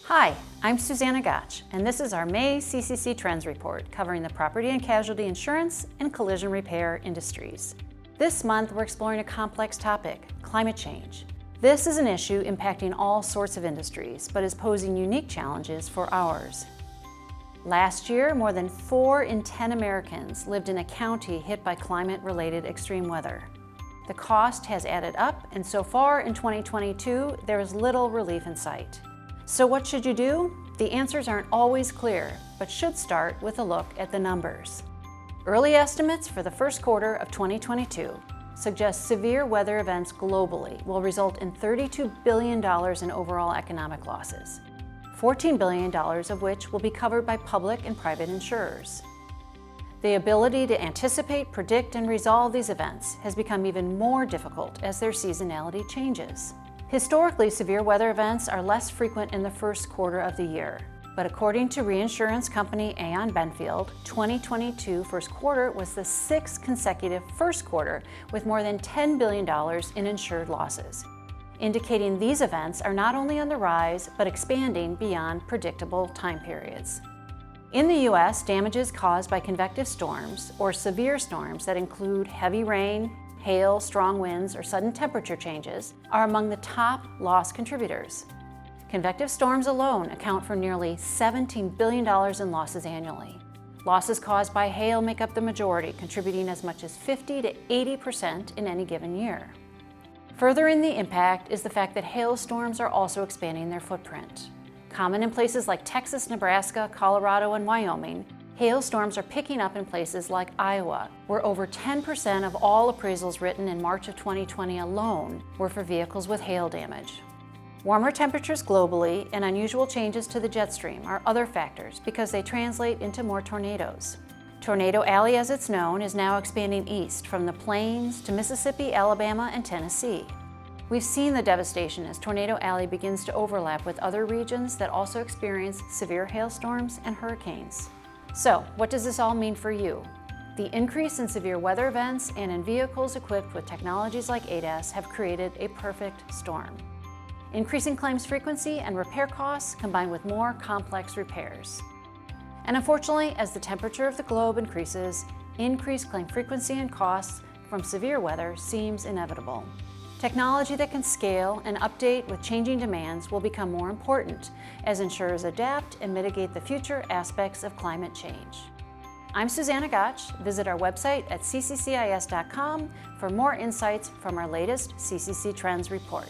Hi, I'm Susanna Gotsch, and this is our May CCC Trends Report covering the property and casualty insurance and collision repair industries. This month, we're exploring a complex topic, climate change. This is an issue impacting all sorts of industries, but is posing unique challenges for ours. Last year, more than 4 in 10 Americans lived in a county hit by climate-related extreme weather. The cost has added up, and so far in 2022, there is little relief in sight. So what should you do? The answers aren't always clear, but should start with a look at the numbers. Early estimates for the first quarter of 2022 suggest severe weather events globally will result in $32 billion in overall economic losses, $14 billion of which will be covered by public and private insurers. The ability to anticipate, predict, and resolve these events has become even more difficult as their seasonality changes. Historically, severe weather events are less frequent in the first quarter of the year, but according to reinsurance company Aon Benfield, 2022 first quarter was the 6th consecutive first quarter with more than $10 billion in insured losses, indicating these events are not only on the rise, but expanding beyond predictable time periods. In the U.S., damages caused by convective storms, or severe storms that include heavy rain, hail, strong winds, or sudden temperature changes, are among the top loss contributors. Convective storms alone account for nearly $17 billion in losses annually. Losses caused by hail make up the majority, contributing as much as 50 to 80% in any given year. Furthering the impact is the fact that hailstorms are also expanding their footprint. Common in places like Texas, Nebraska, Colorado, and Wyoming, hailstorms are picking up in places like Iowa, where over 10% of all appraisals written in March of 2020 alone were for vehicles with hail damage. Warmer temperatures globally and unusual changes to the jet stream are other factors because they translate into more tornadoes. Tornado Alley, as it's known, is now expanding east from the plains to Mississippi, Alabama, and Tennessee. We've seen the devastation as Tornado Alley begins to overlap with other regions that also experience severe hailstorms and hurricanes. So, what does this all mean for you? The increase in severe weather events and in vehicles equipped with technologies like ADAS have created a perfect storm. Increasing claims frequency and repair costs combined with more complex repairs. And unfortunately, as the temperature of the globe increases, increased claim frequency and costs from severe weather seems inevitable. Technology that can scale and update with changing demands will become more important as insurers adapt and mitigate the future aspects of climate change. I'm Susanna Gotsch. Visit our website at cccis.com for more insights from our latest CCC Trends Report.